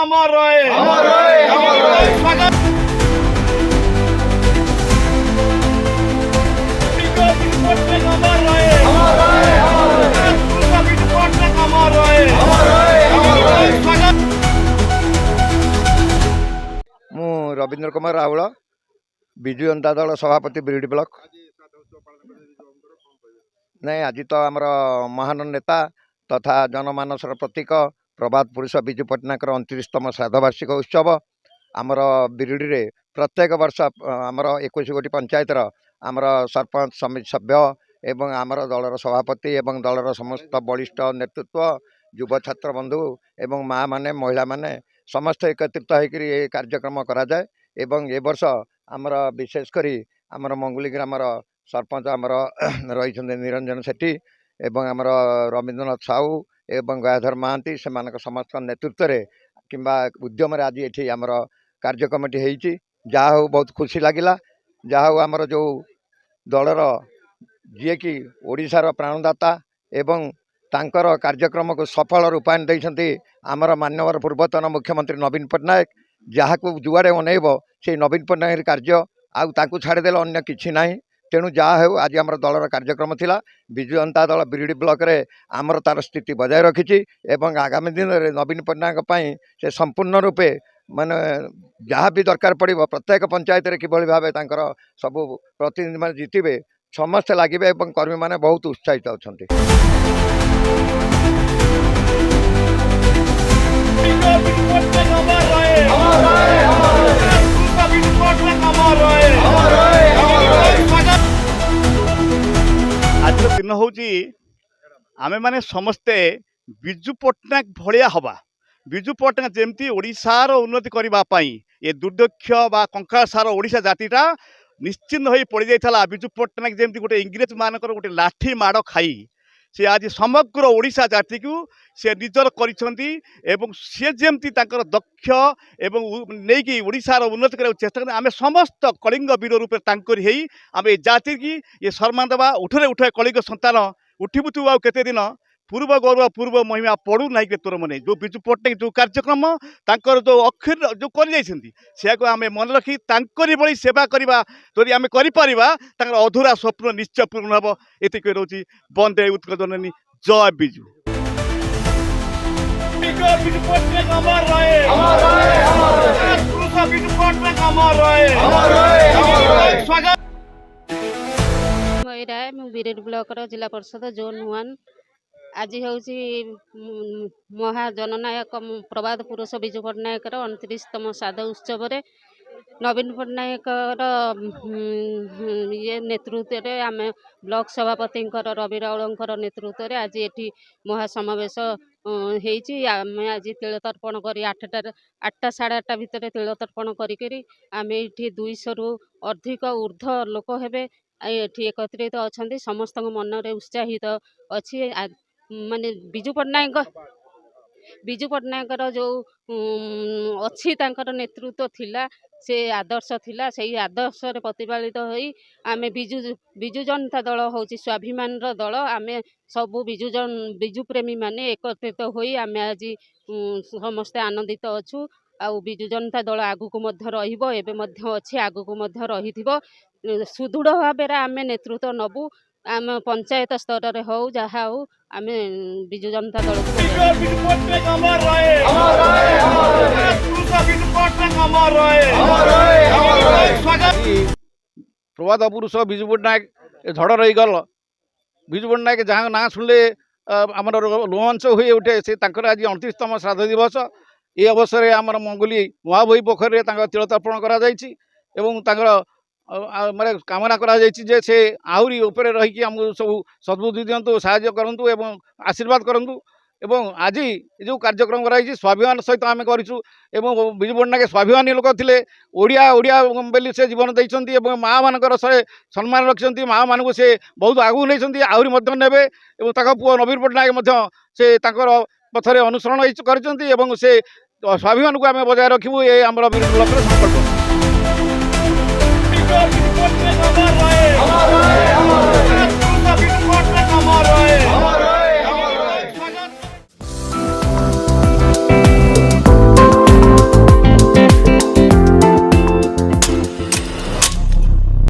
अमर रहे अमर रहे अमर रहे स्वागत अमर रहे अमर रहे अमर रहे अमर रहे स्वागत। मु रवींद्र कुमार राउल विजु जनता दल सभापति बिरडी ब्लॉक। नहीं आज तो आमर महान नेता तथा जनमानसर प्रतीक प्रभात पुरुष विजु पट्टनायक 29तम श्राद्धवार्षिक उत्सव आमर बिरडी रे प्रत्येक वर्ष आमर 21 गोटी पंचायतर आमर सरपंच समिति सभ्य एवं आमर दलर सभापति एवं दलर समस्त बलिष्ठ नेतृत्व युव छात्र बंधु एवं माँ माने महिला माने समस्त एकत्रित होकर ये कार्यक्रम करा जाए। एवं ए वर्ष आमर विशेषकर आमर मंगुली ग्रामर सरपंच आमर रही निरंजन सेठी एवं आमर रवींद्रनाथ साहू एवं गयाधर महांती से समस्त नेतृत्व में किंबा उद्यम आज ये आमर कार्य कमिटी होती जहा हो बहुत खुशी लगिला। जहा हो आमर जो दलर जी कि ओडिशार प्राणदाता एवं तांकर कार्यक्रम को सफल रूपायन देइछन्ति आमर माननीय पूर्वतन मुख्यमंत्री नवीन पट्टनायक जहाँ को जुआड़े अनेब से नवीन पट्टनायक कार्य आउ ताकू छाड़देले अन्य किछि नाही। तेणु जहाँ हो आज आमर दलर कार्यक्रम थिला विजु जनता दल बिरडी ब्लॉक रे आमर तार स्थिति बजाय रखिछि एवं आगामी दिन में नवीन पट्टनायक पई से संपूर्ण रूपे माने जहाँ भी दरकार पड़िबो प्रत्येक पंचायत रे किभଳି भाबे तांकर सब प्रतिनिधि माने जितिबे समस्त लागिबे एवं कर्मी माने बहुत उत्साहित अछन्ति। आज दिन हूँ आमे माने समस्ते विजु पट्टनायक भलिया हवा विजु पट्टनायक जमती ओडिशार उन्नति करने ये दुर्दक्ष बा कंकासार ओडिशा जातिटा निश्चिन्न हो पड़ जाता। विजु पट्टनायक जमती गोटे इंग्रेज मानकर गोटे लाठी माड़ खाई से आज समग्र ओडिशा जाति को से निजर करिसेंती एवं सी जमती दक्ष एवं नहीं ओडिशार उन्नति करने चेष्टा करें आम समस्त कलिंग वीर रूप आम ये जाति की ये सम्मान देवा उठे उठे कलिंग संतान उठिबु तु आ केते दिन पूर्व गौरव पूर्व महिमा पड़ू ना के तोर मैंने जो विजु पट्टनायक जो कार्यक्रम तांकर जो अक्षर जो कर आम मन रखी तांकरी भली सेवा करवा जदि आम कर अधूरा स्वप्न निश्चय पूर्ण हम ये रोचे बंदे उत्कल जननी जय विजु। बिरडी ब्लॉक जिला परिषद जोन 1 आज हूँ महाजननायक प्रभात पुरुष विजु पट्टनायक 29तम श्राद्ध उत्सव नवीन पट्टनायक ये नेतृत्व में आम ब्लॉक सभापति रवि राउलर नेतृत्व में आज ये महासमावेश आम आज तिल तर्पण कर 8टा साढ़े 8टा भितर तिल तर्पण करें 200 रु अधिक ऊर्ध लोक हेबे ये एकत्रित अच्छा समस्त मन में उत्साहित अच्छी माने विजु पट्टनायक जो अच्छी तांकर नेतृत्व थिला से आदर्श थिला से आदर्श रे प्रतिपालित होई आमे विजु जनता दल होची स्वाभिमान दल आमे सबु विजु प्रेमी माने एकत्रित होई आमे आज समस्ते आनंदित अछु आउ विजु जनता दल आगु को मध्य रहिबो एबे मध्य अछि आगु को मध्य रहिथिबो सुदृढ़ भाबे आमे नेतृत्व नबु आम पंचायत स्तर रे हो जहा हो आम विजु जनता दल प्रभात पुरुष विजु पट्टनायक झड़ रही गल विजु पट्टनायक जहाँ ना शुणिले आम रोमांच हुए उठे से आज 29तम श्राद्ध दिवस ये अवसर में आम मंगुली महाभई पोखर तिल तर्पण कर माने कामना करा जे से आहरी ऊपर रही आमको सब सद्बुद्धि दिंतु साहाय्य करंतु एवं आशीर्वाद करंतु एवं आज जो कार्यक्रम कराई स्वाभिमान सहित आम करूँ विजु पट्टनायक स्वाभिमानी लोक थे ओडिया ओडिया बोली से जीवन देइछन्ति एवं माँ मानकर से सम्मान रखिछन्ति माँ मानक से बहुत आगू नहीं आहरी नेबे एवं ताक पुओ नवीन पट्टनायक से पथरे अनुसरण करछन्ति एवं से स्वाभिमान को आम बजाय रखिबु ये आमर बिरडी ब्लॉक संकल्प।